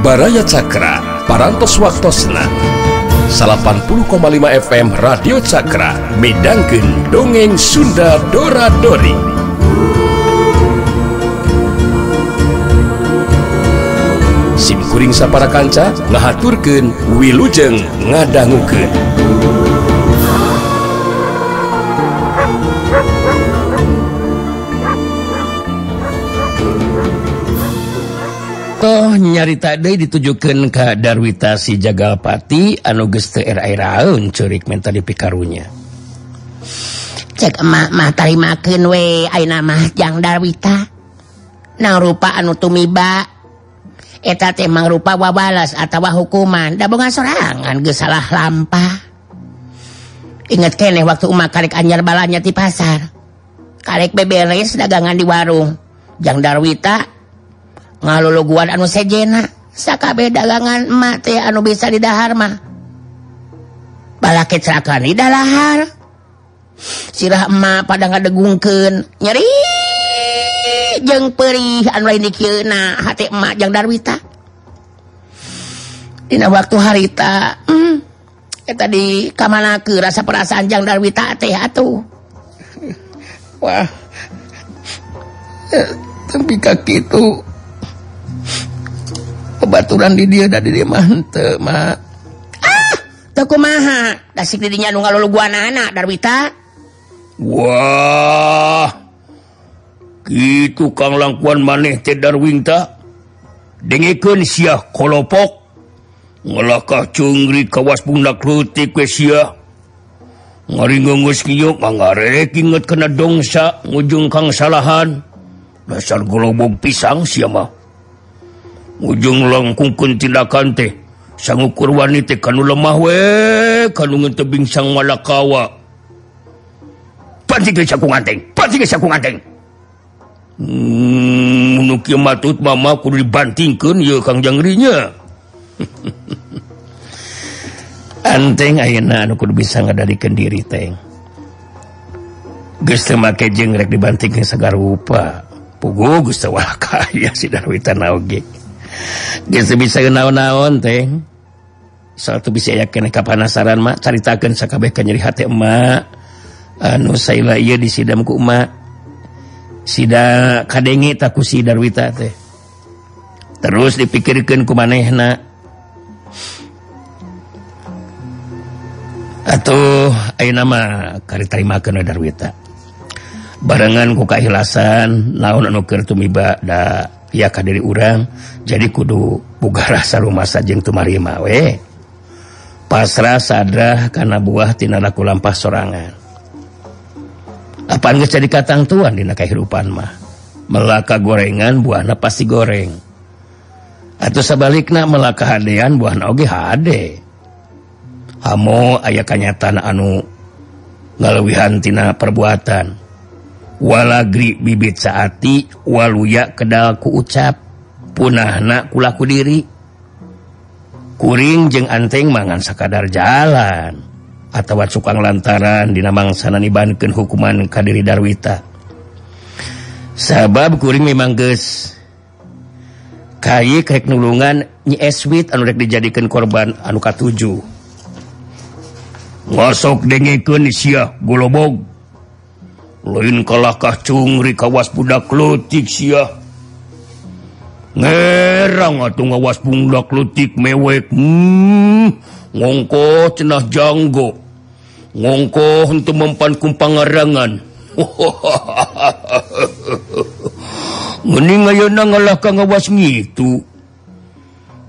Baraya Cakra parantos waktosna 80,5 FM Radio Cakra midangkeun dongeng Sunda Dora-Dori. Sim kuring sapara kanca ngahaturkeun wilujeng ngadangukeun. Toh nyarita deui ditujukeun ka Darwita si Jagalpati anu geus teu era-eraeun ceurik menta dipikarunya. Cek emak mah tarimakeun we ayeuna mah Jang Darwita. Nang rupa anu tumiba eta teh mangrupa wabalas atawa hukuman da boga sorangan geus salah lampah. Inget keneh waktu emak karek anyar balanya ti pasar. Karek beberes dagangan di warung. Jang Darwita ngaluluguan anu sejena sakabe dagangan emak teh anu bisa didahar mah bala kecelakaan di dalahar sirah emak pada ngadegungkeun nyeri jeung perih anu lain dikieuna hati emak Jang Darwita dina waktu harita eta di kamanakeun rasa perasaan Jang Darwita teh atuh wah tapi ka kitu baturan di dia dari dia mah henteu mah. Teu kumaha? Dasik di dinya nu ngaluluguanana Darwita. Wah. Kitu Kang langkuan maneh teh Darwita. Dengekeun sia kolopok. Ngelakah ceungri kawas pundak leutik we sia. Ngaringgeus kieu ngarek inget kana dongsa ngujung Kang salahan. Dasar golobog pisang sia mah. Ujung langkungkeun tindakan teh sangukur wanita kanu lemah we kanu ngentebing sang malakawa panting sakung anteng nu kieu matut mama kudu dibantingkeun ieu Kang Jangrinya anteng ayeuna anu kudu bisa ngadalikeun diri teh geus teu make jeung rek dibantingkeun sagala rupa puguh geus teu kaya si Darwita naoge. Geus bisa naon-naon teh. Satu bisa yakin kapanasaran mak caritakeun sakabeh ka nyeri hate emak. Anu saila ieu disidam ku emak. Sida kadenge ta ku si Darwita teh. Terus dipikirkeun ku manehna. Atuh ayeuna mah kari tarimakeun Darwita. Barengan ku kaikhlasan naon anu keur tumiba da ya ka diri urang jadi kudu boga rasa rumasa jeung tumarima we pasrah sadrah kana buah tina laku lampah sorangan apaan geus jadi katangtuan dina kahirupan mah melaka gorengan buahna pasti goreng atuh sabalikna melaka hadean buahna oge hade hamo aya kanyatana anu ngalewihan tina perbuatan walagri bibit saati waluya kedal ku ucap punahna kulaku diri kuring jeung anteng mangan sakadar jalan atawa cukang lantaran dina mangsana nibankeun hukuman ka diri Darwita sabab kuring memang geus kaye karek nulungan Nyi Eswit anu rek dijadikeun korban anu katujuh ngosok dengekeun sia golobog lain kalahkah cungri kawas budak leutik sia ngerang atuh ngawas budak leutik mewek ngongko cenah janggo ngongko henteu mempan kumpangarangan mending ayeuna ngalahkah ngawas ngitu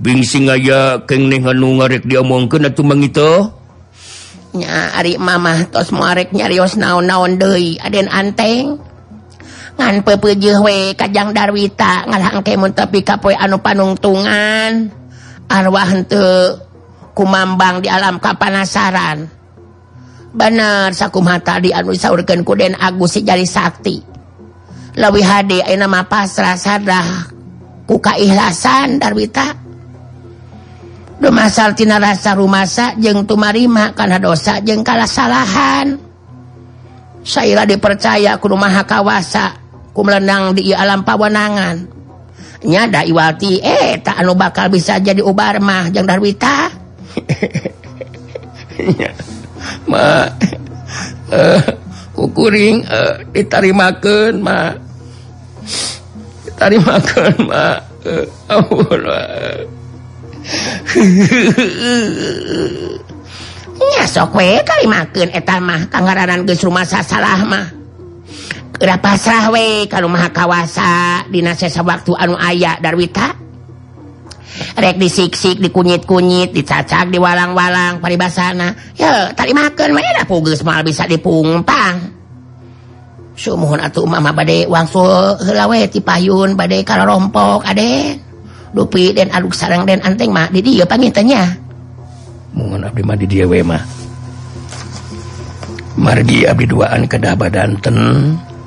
bingsing aya keneh anu ngarek diomongkeun atuh mangito nya ari mamah tos moarek nyarios naon-naon deui aden anteng ngan peupeujeuh we ka Jang Darwita ngalahangke mun teu pika poe anu panungtungan arwah henteu kumambang di alam kapanasaran bener sakumaha tadi anu disaurkeun ku Den Agus si Jari Sakti leuwih hade ayeuna mah pasrah sadrah ku kaikhlasan Darwita dumasal tina rasa rumasa jeung tumarima kana dosa jeung kalasalahan saira dipercaya ku Maha Kawasa ku melenang di alam pawenangan nyada Iwati tak anu bakal bisa jadi ubar mah Jang Darwita. Ma kuring ditarimakeun ma. Ditarimakeun ma. Ampun. Nya sok we tarimakeun eta mah kangaranan geus rumasa salah mah. Udah pasrah we kalau maha kawasa dina sesa waktu anu aya Darwita. Rek disik-sik, dikunyit-kunyit, dicacak, diwalang-walang paribasana. Ya tarimakeun we da pugeus moal bisa dipungpang. Sumuhun atuh mama bade wangsul heula we ti payun bade karorompok Aden. Dupi den aduk sareng den anteng mah di dieu pangintanya. Mohon abdi mah di dieu we mah. Margi abdi duaan kedah badanten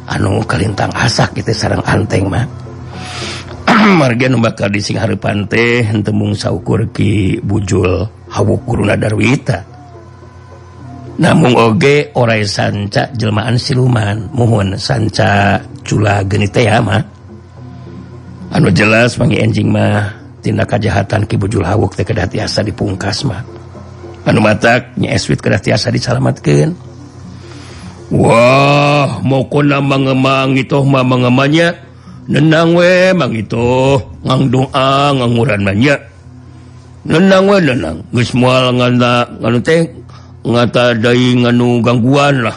anu kalintang asak itu sareng anteng mah. Margi anu bakal dising hareupan teh henteu mung saukur ki bujul hawuk guruna Darwita. Namung oge oray sanca jelmaan siluman. Mohon sanca cula geunit teh mah. Anu jelas mangi enjing mah tindak kajahatan ki bujul hawuk teh kedah tiasa dipungkas mah. Anu matak nya eswit kedah tiasa disalamatkeun. Wah, mau kona mangemang itu mah mangemanya nenang we mang itu ngang doa nganguran banyak nenang we nenang geus moal nganu teh ngata deui nganu gangguan lah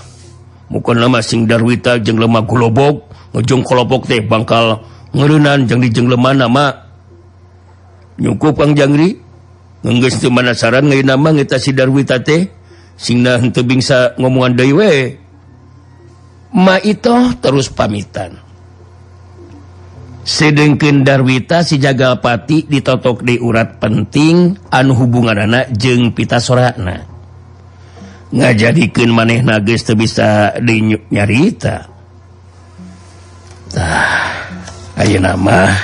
mukana masing Darwita jeung lemah golobok ngejong kolobok teh bangkal ngeureunnan jeung di jeung lemana mah nyukup Kang Jangri geus teu manasaran ngayeuna mah eta si Darwita teh singna henteu bingsa ngomongan deui we. Ma itu terus pamitan. Sedengkeun Darwita si Jagalpati ditotok di urat penting anu hubunganana jeung pitasorana. Ngajadikeun manehna geus teu bisa nyarita. Tah, ayeuna mah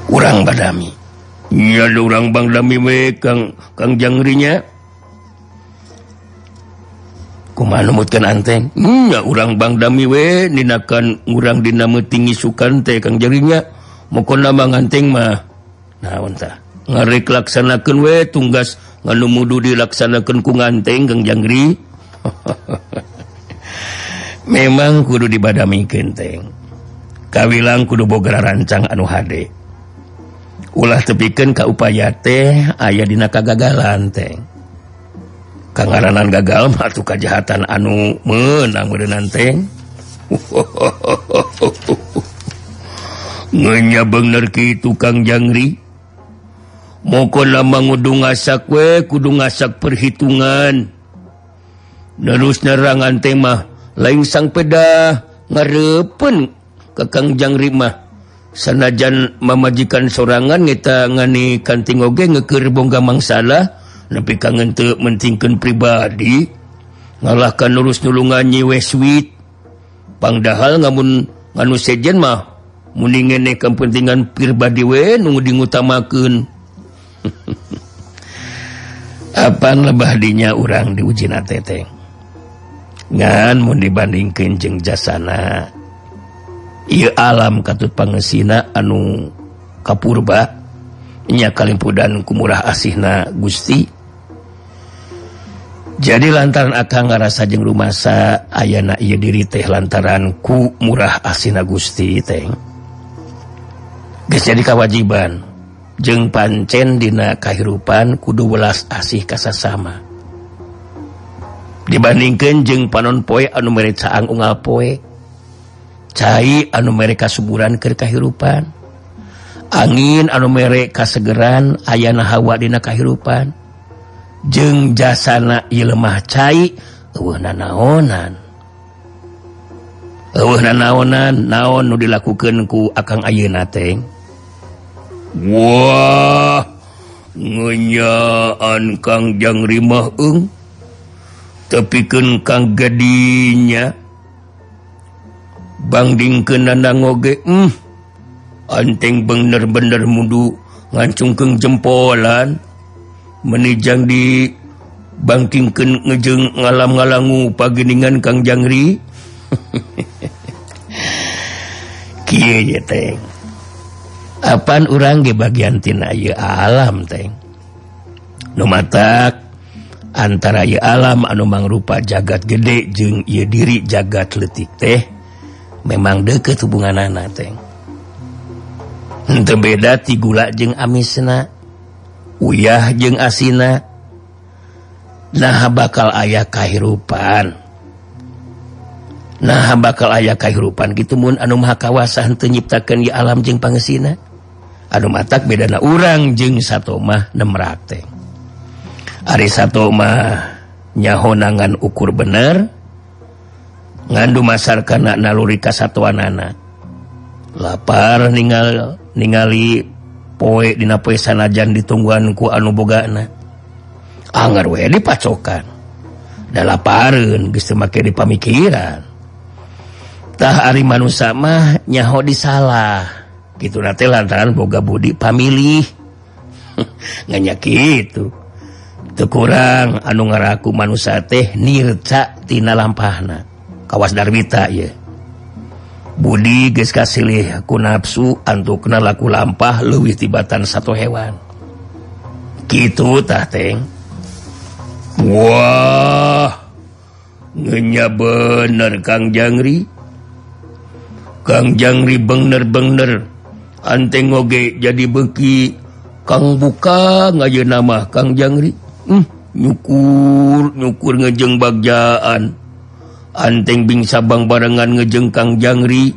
urang badami. Nya ada urang bangdami we Kang Jangrinya. Kumaha numutkeun anteng? Ya urang bangdami we ninakan urang dina meuting isukan teh Kang Jangrinya. Mokonna mah nganteng mah naon tah? Ngarek laksanakeun we tunggas nganu mudu dilaksanakeun ku nganteng Kang Jangri. Memang kudu dibadamikeun teh. Kawilang kudu boga rancang anu hade. Ulah tepikeun ka upaya teh aya dina kagagalan teh. Kangaranan gagal mah atuh kajahatan anu meunang beuneunan teh. Ngenya bener kitu Kang Jangri. Mokona mangudu ngasak we kudu ngasak perhitungan. Terus nerangan teh mah lain sang peda ngareupeun ka Kang Jangri mah. Sanajan mamajikan sorangan ngeta ngani kanting oge ngeukeur bongga mangsalah. Nepi ka ngenteu mentingkeun pribadi ngalahkan urus nulungan Nyi Weswit pangdahal ngamun nganu sejen mah muni ngene kepentingan pribadi we nu ngutamakeun. Apaan lebah dinya urang diuji na teteh ngan mun dibandingkeun jeung jasana ieu alam katut pangeusina anu kapurba nya kalimpudan kumurah asihna Gusti. Jadi lantaran akang ngarasa jeung rumasa ayana ieu diri teh lantaran ku murah asihna Gusti teh. Geus jadi kewajiban jeung pancen dina kahirupan kudu welas asih ka sasama. Dibandingkeun jeung panon poe anu mere caang unggal poe. Cai anu mere kasuburan keur kahirupan. Angin anu mere kasegeran ayana hawa dina kahirupan. Jeung jasana ieu lemah cai eueuhna naonan. Eueuhna naonan naon nu dilakukeun ku akang ayeuna teh. Wah, ngenyaan Kang Jangri mah tepikeun Kang Gadinya bangdingkeun nandang oge anteng bener-bener mudu ngancungkeun jempolan menijang di bangkingkeun ngejeng ngalam-ngalangu pageningan Kang Jangri. apaan urang ge bagian tina ieu alam teh nu matak antara ieu alam anu mangrupa jagat gede jeung ieu diri jagat leutik teh memang deukeut hubunganana teh henteu beda ti gula jeung amisna uyah jeung asina nah bakal aya kahirupan kitu mun anu maha kawasa henteu nyiptakeun ieu alam jeung pangeusina anu matak bedana urang jeung sato mah nemrak teh ari sato mah nyahonangan ukur bener ngandu masarkana naluri kasatoanana lapar ningali poe dina poe sanajan ditungguan ku anu bogana anger we dipacokan da lapareun geus teu make dipamikiran tah ari manusia mah nyaho disalah kitu teh lantaran boga budi pamilih nganya kitu teu kurang anu ngaraku manusia teh nirca tina lampahna kawas Darwita ye budi geus kasilih ku nafsu antukna laku lampah leuwih tibatan satu hewan kitu tah teh. Wah, ngenya bener Kang Jangri bener anteng oge jadi beki Kang buka ngajeuna mah Kang Jangri nyukur ngejeng bagjaan anteng bing sabang barengan ngejeng Kang Jangri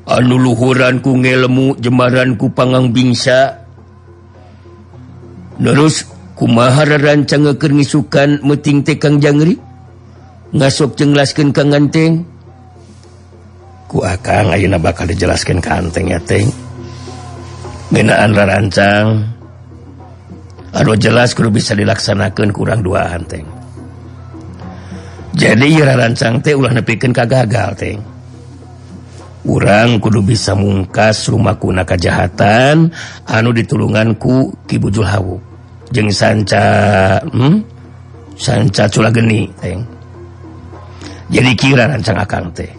anu luhuran ku ngelemu jembaran ku pangang bingsa terus kumaha rancang ngisukan meting teh Kang Jangri ngasok jenglaskeun Kang Anteng ku akang ayeuna bakal dijelaskeun ka Anteng ya teh ngeunaan rarancang anu jelas kudu bisa dilaksanakeun kurang dua Anteng jadi rarancang teh ulah nepikeun ka gagal teh urang kudu bisa mungkas rumakuna kajahatan anu ditulungan ku Ki Bujul Hawu jeung sanca Culageni teh. Jadi kira rancang akang teh.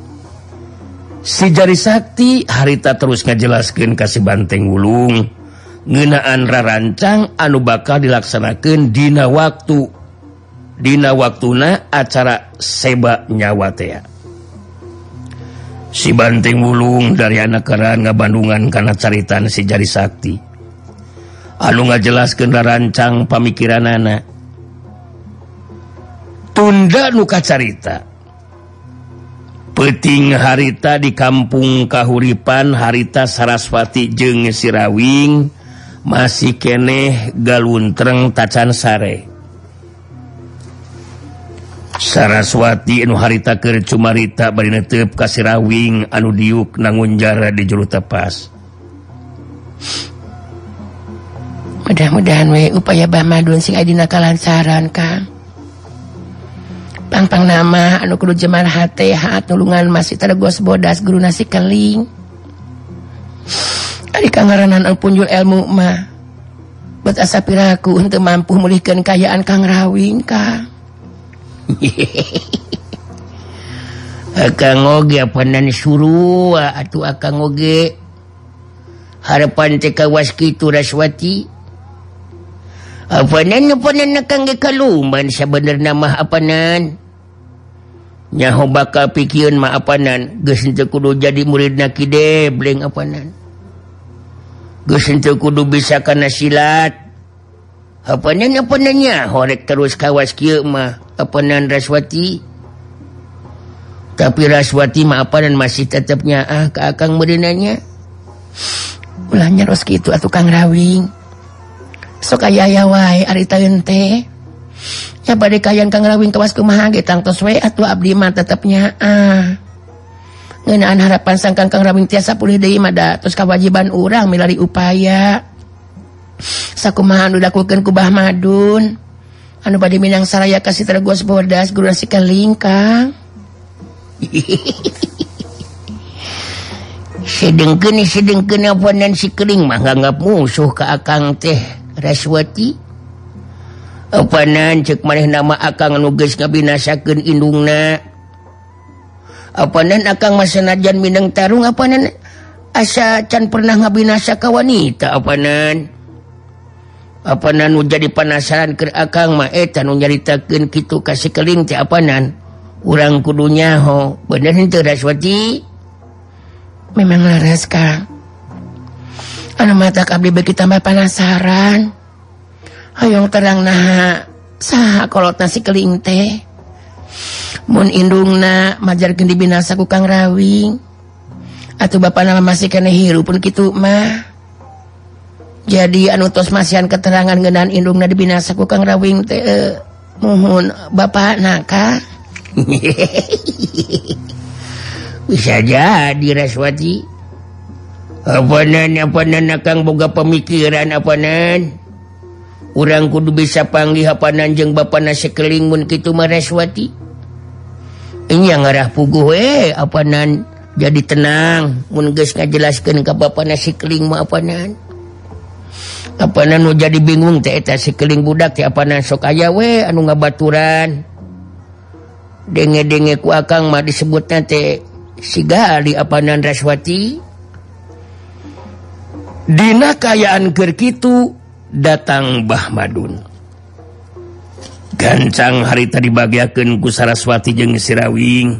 Si Jari Sakti harita terus ngajelaskeun ka si Banteng Wulung ngeunaan rarancang anu bakal dilaksanakeun dina waktuna acara seba nyawa teh. Si Banteng Wulung dari anak keran ngabandungan kana caritan si Jari Sakti anu ngajelaskeun rarancang pamikiranana tunda nu kacarita peuting harita di kampung kahuripan harita Saraswati jeung Sirawing masih keneh galuntreng tacan sare Saraswati anu harita keur cumarita bari neuteup ka Sirawing anu diuk nangunjara di juru tepas. Mudah-mudahan we upaya Bamadun sing aya dina kalancaran Kang. Pangpang nama anu kudu jemar hate haat nulungan masih teregos bodas guru nasi keling. Ari kangaranan ang punjul ilmu mah. Bet asa piraku henteu mampu mulihkeun kayaan Kang Rawing Kang. Akang oge apanan suruh atuh akang oge harapan teh kawas kitu Raswati. Apanan akang ge kalumban sabenerna mah apanan. Nyaho bakal pikieun mah apanan geus henteu kudu jadi muridna Ki Debleng apanan. Geus henteu kudu bisa kana silat. Apanan nyaho rek terus kawas kieu mah apanan Raswati. Tapi Raswati mah apanan masih tetep nyaah ka akang meureunanya. Ulah nyaros kitu atuh Kang Rawing. Sok aya wae ari taeun teh. Ya bade kayan Kang Rawing kawas kumaha ge tangtos we atuh abdi mah tetep nyaah. Ngeunaan harapan sangkang Kang Rawing tiasa pulih deui mah da tos kawajiban urang milari upaya. Sakumaha anu dakukeun ku Bah Madun. Anu bade minang saraya kasih teregos bodas guru nasi keling Kang. Sedengkeun apanan si keling mah nganggap musuh ka akang teh Raswati. Apanan ceuk maneh nama akang anu geus ngabinasakeun indungna. Apanan akang mah sanajan mineng tarung apanan asa can pernah ngabinasa ka wanita apanan nu jadi penasaran ke akang mah eta nu nyaritakeun kitu ka Sikeling teh apanan urang kudu nyaho bener henteu Raswati memang laras Kang anu matak abdi beuki tambah penasaran hayong terang naha saha kolotna Sikeling teh mun indungna majarkeun dibinasa ku Kang Rawing atuh bapana masih kene hirupun kitu mah jadi anu tos masihan keterangan ngeunaan indungna dibinasa ku Kang Rawing teh muhun bapana ka bisa jadi Raswati apanan akang boga pemikiran apanan urang kudu bisa panggih apanan jeung bapana Sikeling mun kitu mah Raswati nya ngarah puguh apanan jadi tenang mun geus ngajelaskeun ka bapana Sikeling mah apanan nu jadi bingung teh eta Sikeling budak teh apanan sok aya we anu ngabaturan denge-denge ku akang mah disebutna teh sigali apanan Raswati dina kayaan keur kitu datang Mbah Madun gancang harita dibagiakeun ku Saraswati jeung si Rawing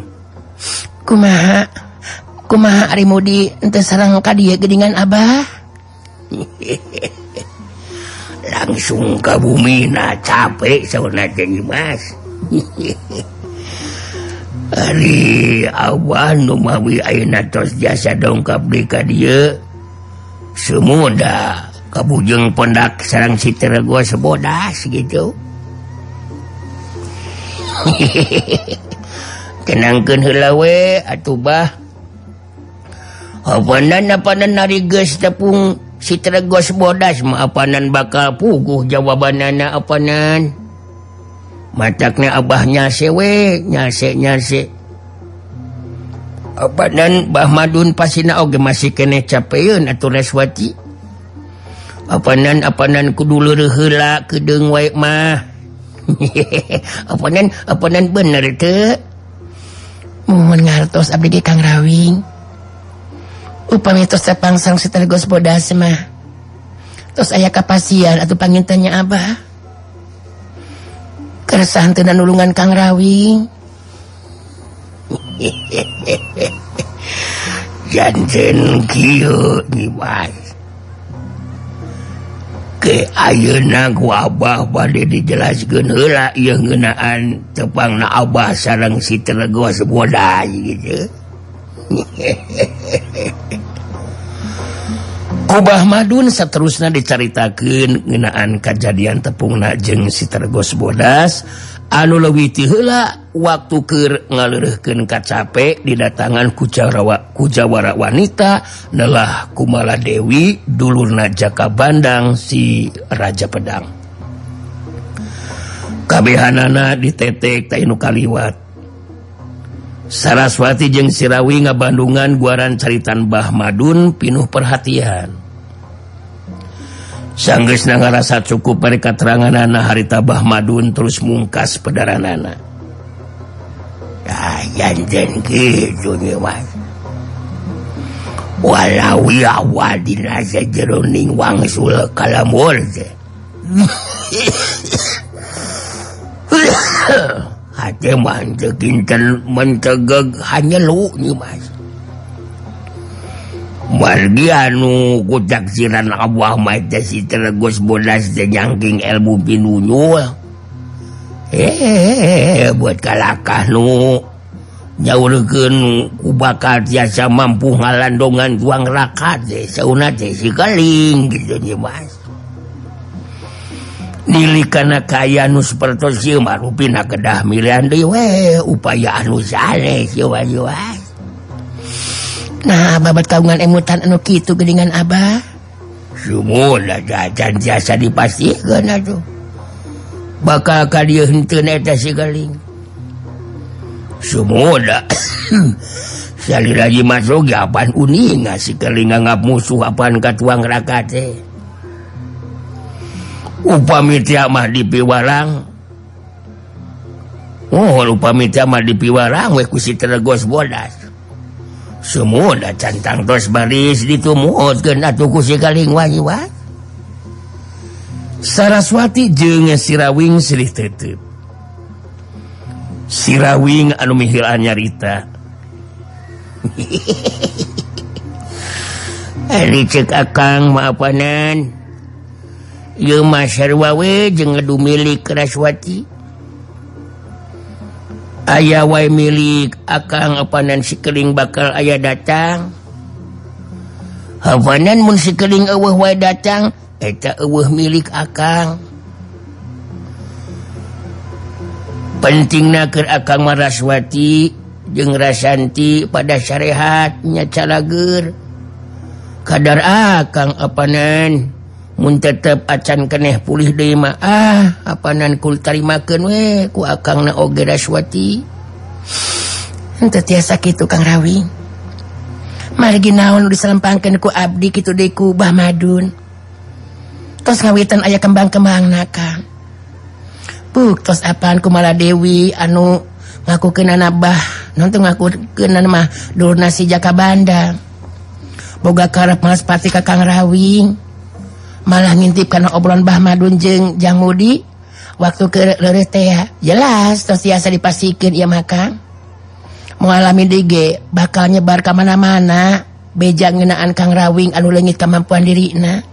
kumaha ari mudi ente sareng ka dieu geuningan Abah langsung ka bumina capek sauna teh Mas ari Abah nu mawi ayeuna tos jasa dongkap deui ka dieu semuda kabujeng pondak sareng si Teregos bodas gitu tenangkeun heula we atuh Bah apanan nari geus tepung si Teregos bodas mah apanan bakal puguh jawabanana apanan matakna Abah nyase we nyase apanan Mbah Madun pasina oge masih kene capeun atuh Raswati apanan kudu leureuk heula kedeung wae mah apanan bener teu muhun ngartos abdi ge Kang Rawing upami tos pangsang si Teregos bodas mah tos aya kapasian atuh pangintanya Abah keresahan teu nulungan Kang Rawing janten kieu Mas ke ayeuna ku Abah bade dijelaskeun heula ieu ngeunaan tepangna Abah sareng si Teregos bodas gitu ku Mbah Madun saterusna dicaritakeun ngeunaan kajadian tepungna jeung si Teregos bodas anu leuwih ti heula waktu keur ngaleureurkeun ka capek didatangan ku jawara wanita neulah Kumala Dewi dulurna Jaka Bandang si Raja Pedang kabehanana ditetek ta inu kaliwat Saraswati jeung si Rawing ngabandungan guaran caritan Mbah Madun pinuh perhatian sanggeusna ngarasa cukup bari kateranganana harita Mbah Madun terus mungkas pedaranana janten kitu nih Mas walawi awal dina sajeroning wangsul kalamur teh hati mantekinten mentegeg hanya lu nih Mas margi anu kutaksiran Abah mah si Teregos bodas teh nyangking ilmu pinunyul buat kalakah nu nyaurkeun ku bakal tiasa mampu ngalandongan tuang rakat teh sauna teh Sikeling gitu nya Mas nilikana kaya nu sapertos ieu mah rupina kedah milian deui we upaya anu sanes ieu Mas nah babat kagungan emutan anu kitu geuningan Abah sumula jajan tiasa dipastikeun atuh bakal ka dieu henteu eta Sikeling sumuda salira lagi masuk apaan uning Sikeling nganggap musuh apaan katuang rakat teh upami teh mah dipiwarang upami teh mah dipiwarang we ku si Teregos bodas semua dah cantang tos baris ditumutkeun atuh ku si Kaling Wajiwa. Saraswati jeung si Rawing silih teuteut. Si Rawing anu mihil nyarita. Ari ceuk akang maapanan. Ieu mah sarua we jeung ngadu milik Saraswati. Aya wae milik akang apanan si Keling bakal aya datang. Hapanan mun si Keling eueuh wae datang, eta eueuh milik akang. Pentingna keur akang Saraswati jeung Rasanti pada sarehat nya calageur. Kadar akang apanan mun tetep acan keneh pulih deui mah apanan kul tarimakeun we ku akangna oge Saraswati. Henteu tiasa kitu Kang Rawing. Margi naon disalempangkeun ku abdi kitu deui ku Bah Madun. Tos ngawitan aya kembang-kembangna Kang. Tos apaan ku Maladewi anu ngakukeun Abah, non teu ngakukeun mah dulurna si Jaka Bandang. Boga karep malas pati ka Kang Rawing. Malah ngintip kana obrolan Bah Madun jeung Jang Mudi waktu ke leureuh teh jelas tos tiasa dipasikeun ieu mah Kang. Moal lamin dige bakal nyebar ka mana-mana beja ngeunaan Kang Rawing anu leungit kamampuan dirina.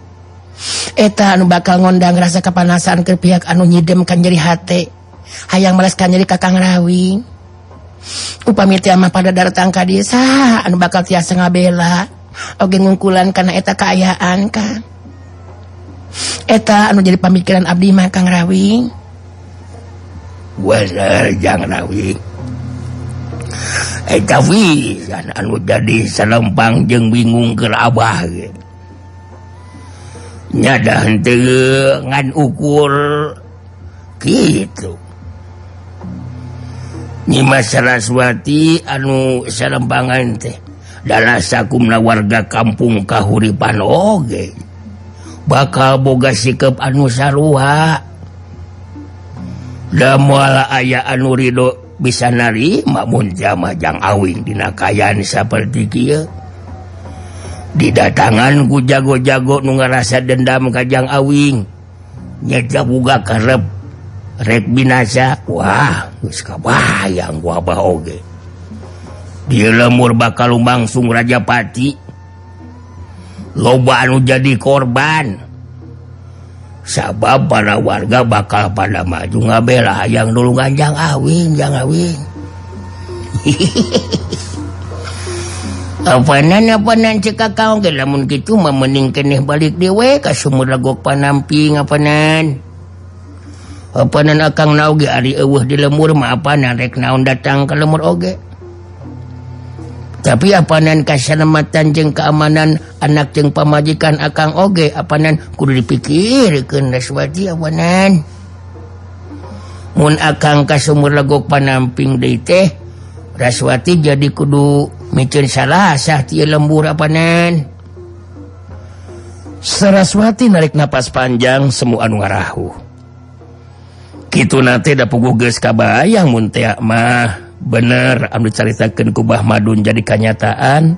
Eta anu bakal ngondang rasa kapanasan ke pihak anu nyidem kan nyeri hate. Hayang malas kan nyeri ka Kang Rawing. Upami teh mah pada datang ka dieu saha anu bakal tiasa ngabela oge ngungkulan kana eta kaayaan Kang. Eta anu jadi pamikiran abdi mah Kang Rawing. Bener Jang Rawing. Eta pisan anu jadi salempang jeung bingung keur Abah ge. Nya da henteu ngan ukur kitu. Nyi Saraswati anu salempangan teh dalah sakumna warga kampung kahuripan oge. Bakal boga sikep anu sarua. Da moal aya anu ridho bisa narima mun jama Jang Awing dina kaayaan saperti kieu. Didatangan ku jago-jago nu ngarasa dendam ka Jang Awing. Nya boga karep rek binasa. Wah, geus kabayang ku Abah oge. Dieu lemur bakal lumangsung Rajapati. Loba anu jadi korban. Sabab para warga bakal pada maju ngabela hayang nulungan Jang Awing. Apanan cek kakao ge lamun kitu mah mending keneh balik dewe ka sumur Legok Panamping apanan. Apanan akang na oge ari eueuh di lemur mah apanan rek naon datang ka lemur oge. Tapi apanan kasalamatan jeung keamanan anak jeung pamajikan akang oge apanan kudu dipikirkeun Saraswati apanan. Mun akang ka sumur Legok Panamping deui teh Saraswati jadi kudu mikeun salasah ti lembur apanan. Saraswati narik napas panjang semu anu ngarahu. Kitu nate da puguh geus kabayang mun teh mah bener anu dicaritakeun ku Bah Madun jadi kanyataan.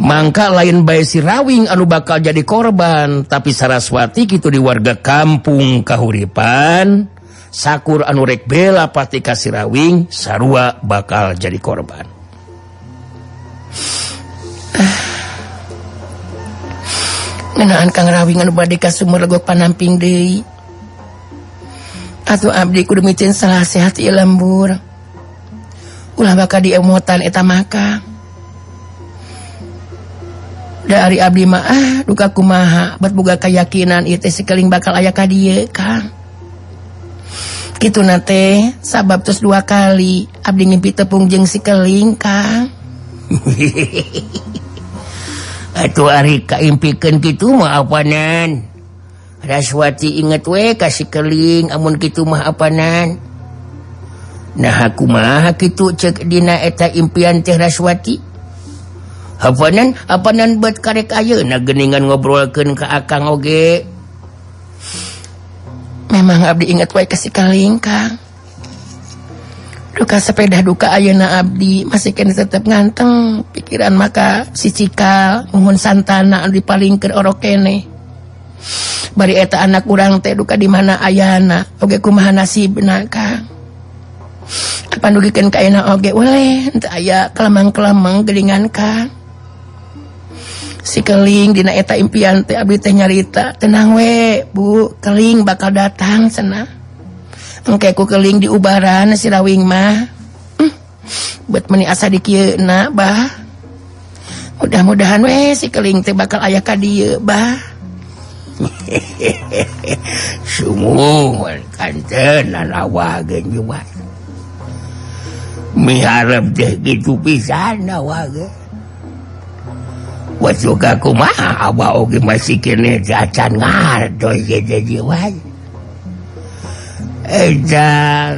Mangka lain bae si Rawing anu bakal jadi korban, tapi Saraswati kitu di warga kampung kahuripan sakur anu rek bela pati ka si Rawing sarua bakal jadi korban. Ngeunaan Kang Rawing anu bade ka sumur Legok Panamping deui. Atuh abdi kudu micen salah sehat ieu lembur. Ulah bakal diemotan eta maka. Da ari abdi mah duka kumaha bet boga kayakinan ieu teh si Keling bakal aya ka dieu Kang. Kitu nate sabab tos 2 kali abdi ngimpi tepung jeung si Keling Kang. Atuh ari kaimpikeun kitu mah apanan. Saraswati inget we ka si Keling amun kitu mah apanan. Nah kumaha kitu cek dina eta impian teh Saraswati. Apanan bet karek ayeuna geuningan ngobrolkeun ka akang oge. Memang abdi inget wae ka si Keling Kang. duka sepeda duka ayeuna abdi masih kena tetep nganteng pikiran maka si cikal mohon santana anu dipalingkeun orok kene bari eta anak urang teh duka di mana ayana oge kumaha nasibna Kang apa nugikeun ka ayeuna oge weleh teu aya kelamang-kelamang geuningan Kang si keling dina eta impian teh abdi teh nyarita tenang we Bu keling bakal datang cenah engke ku keling di ubaran si Rawing mah buat meni asa di kieu na bah mudah-mudahan we si keling teh bakal aya ka dieu bah sumuhun kantenan awageun jumat miharep teh kitu pisan awageun wasuka kumaha abah oge masih kene acan ngartos kitu jiwa eta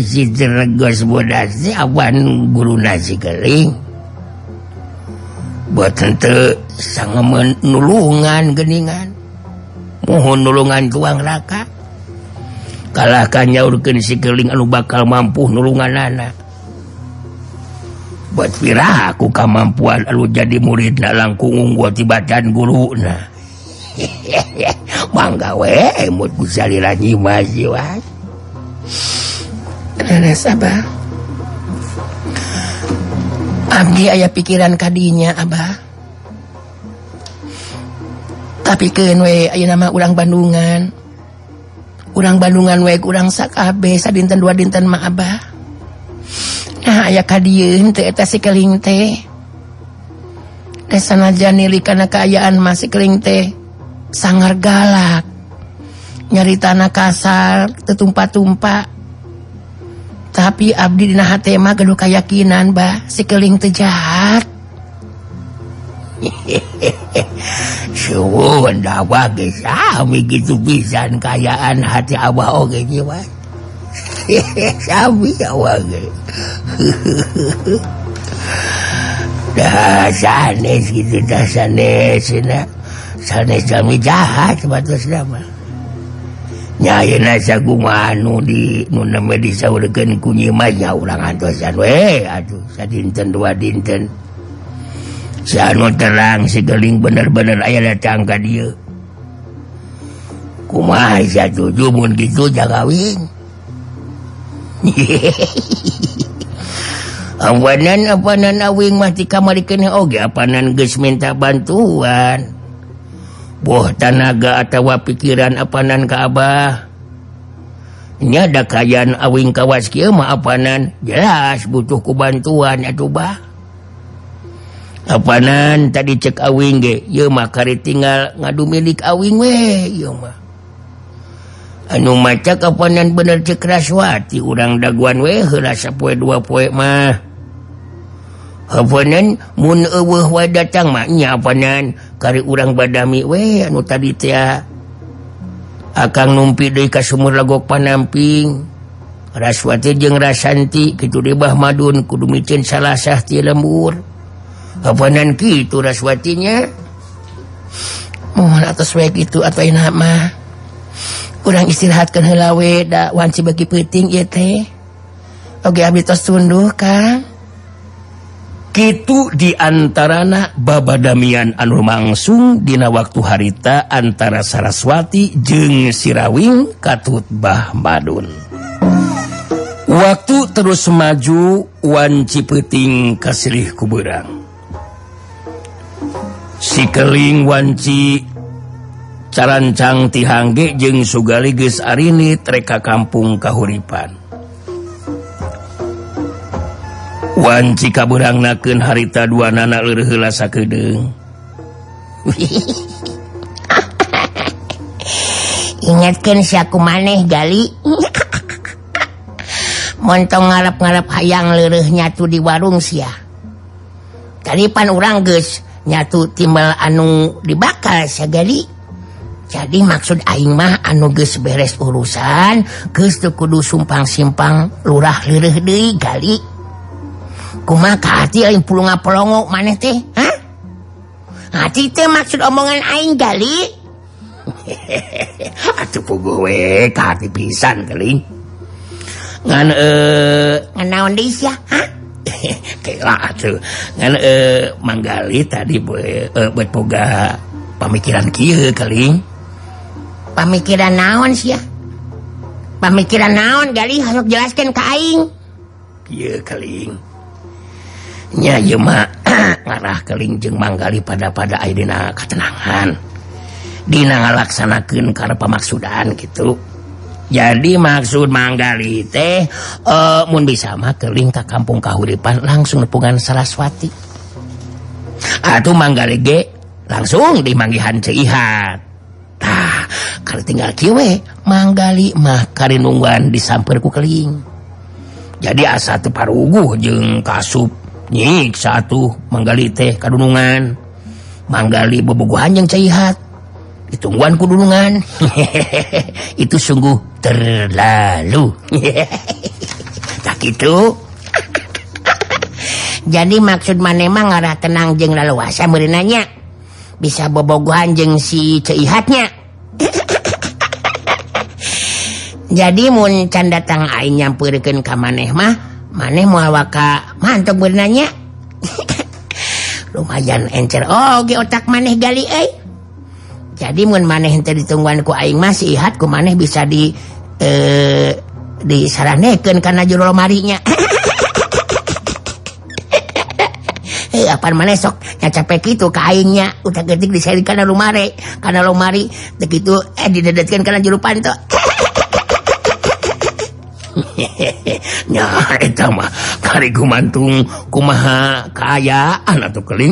si Teregos bodas awan guruna si keling buat teu sangaman nulungan geuningan mohon nulungan tuang raka kalahkan nyaurkeun si keling anu bakal mampu nulunganana buat piraha ku kamampuan anu jadi muridna langkung unggul ti bacaan guruna mangga we mut ku salira nyimas jiwa Renes Abah abdi aya pikiran kadinya Abah tapi keun we ayeuna mah urang Bandungan we urang sakabe sadinten dua dinten mah Abah nah aya ka dieu teh eta si keling teh sanajan nilih kana kaayaan mah si keling teh sangar galak nyaritana kasar tetumpa-tumpa tapi abdi dina hate mah geus kayakinan bah si keling teh jahat suwun dawa ge sami kitu pisan kayaan hati abah oge jiwa sami awage dah sanes gitu dah sanes kami jahat batusna mah nya ayeuna sakumaha anu di nu neme disaurkeun ku nyimas nya urang antosan we aduh sadinten dua dinten si anu terang si keling bener-bener aya datang ka dieu kumaha satuju mun kitu jagawing apanan awing mah ti kamarikeun oge apanan geus minta bantuan boh tanaga atawa pikiran apanan ka abah nya da kayaan awing kawas kieu mah apanan jelas butuh ku bantuan atuh bah apanan tadi cek awing ge ieu mah kari tinggal ngadu milik awing we ieu mah anu macak apanan bener cek Raswati urang daguan we heula sapoe dua poe mah apanan mun eueuh wae datang mah nya apanan kari urang badami we anu tadi teh akang numpi deui ka sumur lagok panamping Raswati jeung Rasanti kitu deui bah madun kudu micen salasah ti lembur apanan kitu Raswatinya mohon atos we kitu atuh ayeuna mah urang istirahatkeun heula we da wanci bagi peuting ieu teh oge abdi tos tunduh Kang kitu diantarana babadamian anu mangsung dina waktu harita antara Saraswati jeung si Rawing katut Bah Madun. Waktu terus maju wanci peuting kasilih ku beurang. Si keling wanci carancang ti hangge jeung sugali geus arinit rek ka kampung kahuripan. Wanci kabeurangnakeun harita duanana leureuk heula sakedeung. Ingatkeun sia kumaneh gali. Montong ngarep-ngarep hayang leureuk nyatu di warung sia. Tadi pan urang geus nyatu timbal anu dibakal sia gali. Jadi maksud aing mah anu geus beres urusan geus teu kudu sumpang-simpang lurah leureuk deui gali. Kumaha ka hati aing pulunga-pelongo maneh teh? Hah? Hati teh maksud omongan aing gali? Atuh puguh we ka hati pisan keling. ngan naon deui sia kela atuh ngan manggali tadi buat boga pamikiran kieu kaling. Pamikiran naon sia? Pamikiran naon gali hasok jelaskeun ka aing. Kieu kaling. Nya ieu mah ngarah kaling jeung manggali pada aya dina katenangan. Dina ngalaksanakeun kana pamaksudan gitu. Jadi maksud manggali teh mun bisa mah keuling ka kampung kahuripan langsung nepungan Saraswati. Atuh manggali ge langsung dimanggihan Ceihat. Tah, kalau tinggal kieu we manggali mah karinungguan disamper ku keuling. Jadi asa teu paruguh jeung kasup nyik satu manggali teh kadunungan. Manggali bobogohan jeung Ceihat. Ditungguan kudunungan. Itu sungguh terlalu. Tak gitu. Jadi maksud maneh mah ngarah tenang jeung leluasa meureunanya. Bisa bobogohan jeung si Ceihatnya. Jadi mun can datang aing nyampeurkeun ka maneh mah, maneh moal waka mantog meureunanya. Lumayan encer oge otak maneh gali euy. Jadi mun maneh teh ditungguan ku aing mah si Ihat ku maneh bisa disaranekeun kana jero lomarinya. Apaan maneh sok nyacape kitu ka aingnya utak-utik diseri kana lumare kana lomari teh kitu didedetkeun kana jero panto. Nya eta mah kari gumantung kumaha kaayaan atuh keuling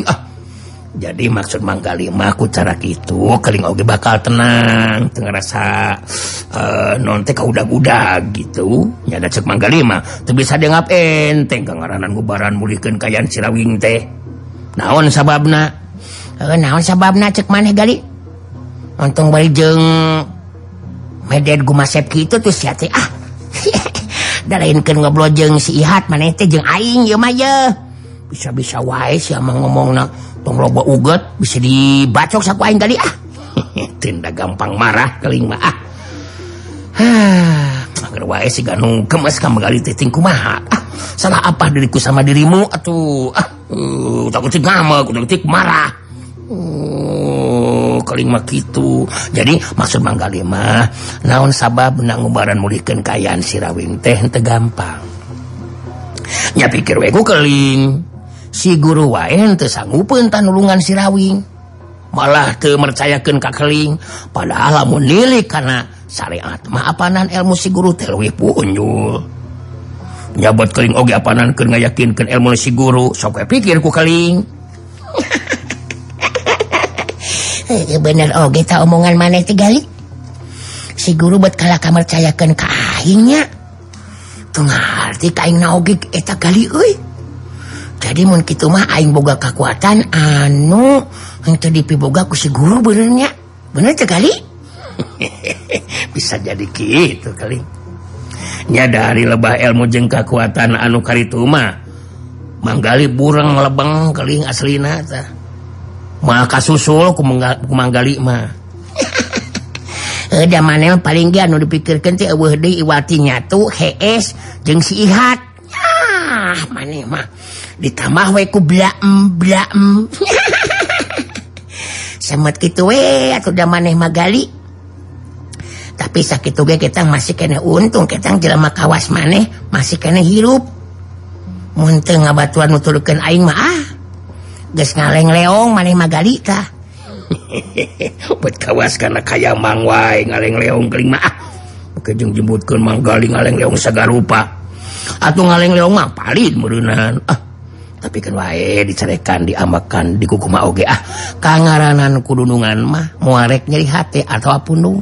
Jadi maksud manggali mah ku cara kitu keuling oge bakal tenang, teu ngarasa non teh kaudag-udag gitu. Nya da ceuk manggali mah teu bisa dianggap enteng kangaranan gubaran mulihkeun kayaan Sirawing teh. Naon sababna? Naon sababna ceuk maneh gali? Untung bari jeung medet gumasep kitu tuh sia teh da lainkeun ngobrol jeung si Ihat maneh teh jeung aing ieu mah ye. Bisa-bisa wae sia mah ngomongna tong loba uget bisa dibacok saku aing kali tindak gampang marah keuling mah agar wae si ganu gemes ka manggali teh ting kumaha salah apa diriku sama dirimu atuh takut ngamek takut marah keuling mah kitu. Jadi maksud manggali mah naon sababna ngubaran mulihkeun kayaan Sirawing teh teu gampang. Nya pikir we ku keuling si guru wae teu sanggupeun tanulungan Sirawing, malah teu mercayakeun ka keuling. Padahal lamun nilik kana syariat mah apanan ilmu si guru teh leuwih punjul. Nyabot keuling oge apanan keur ngayakinkeun ilmu si guru, sok we pikir ku keuling. Bener oge ta omongan maneh teh gali. Si guru bet kalaka mercayakeun ka aingnya. Teu ngarti ka aingna oge eta gali euy. Jadi mun kitu mah aing boga kakuatan anu henteu dipiboga ku si guru benernya. Bener teh kali? Bisa jadi kitu kali. Nya dari lebah ilmu jeung kakuatan anu karitu mah manggali bureng lebeng keuling aslina tah. Moal kasusul ku manggali mah. Da maneh paling ge anu dipikirkeun teh eueuh deui iwati nyatu hees jeung si Ihat. Maneh mah ditambah we ku blaem semet kitu we atuh da maneh mah gali. Tapi sakitu ge kita masih kena untung kita jelema kawas maneh masih kena hirup. Mun teu ngabatuan nuturkeun aing mah geus ngaleng-leong maneh mah gali tah. Bet kawas kana kayamang wae ngaleng-leong keuling mah oke jeung jembutkeun manggali ngaleng-leong sagarupa. Atuh ngaleng-leong mah palid meureunnan. Tapi kan wae dicarekan diambakan di kukumaha oge kangaranan kudunungan mah moarek nyeri hate atau apundung.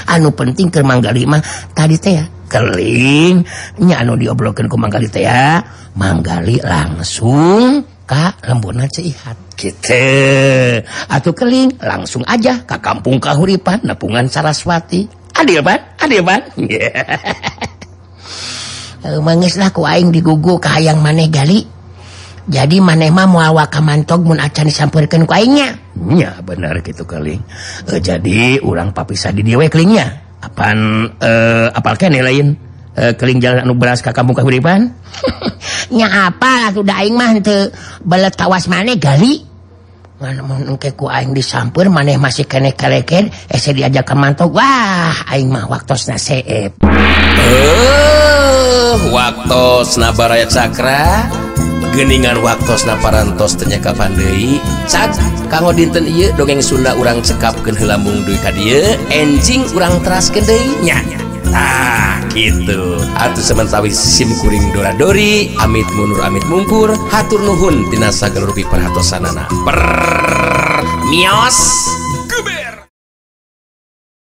Anu penting keur manggali mah tadi teh ya keuling nya anu diobrolkeun ku manggali teh ya manggali langsung ka lembuna Ceihat kitu. Atuh keuling langsung aja ka kampung kahuripan nepungan Saraswati. Adil ban? Mangeuslah ku aing digugu ka hayang maneh gali. Jadi maneh mah moal waka mantog mun acan disampeurkeun ku aingnya. Nya bener kitu keuling. Jadi urang papisah di dieu we keulingnya. Apaan apal keneh lain keling jalan anu beras ka kampung kahuripan. Nya apa lah udah aing mah teu belet kawas maneh gali. Ngan mun engke ku aing disamper maneh masih keneh kaleken ese diajak ka mantog. Wah, aing mah waktosna seep. Waktosna Baraya Cakra. Geningan waktosna parantos teu nya kapan deui. Cak kanggo dinten ieu dongeng Sunda urang cekapkeun heula mung deui ka dieu, enjing urang teraskeun deui nya. Tah kitu. Atuh samentawi sim kuring dora-dori, amit mundur amit mungkur, hatur nuhun tina sagala rupi perhatosanana. Mios.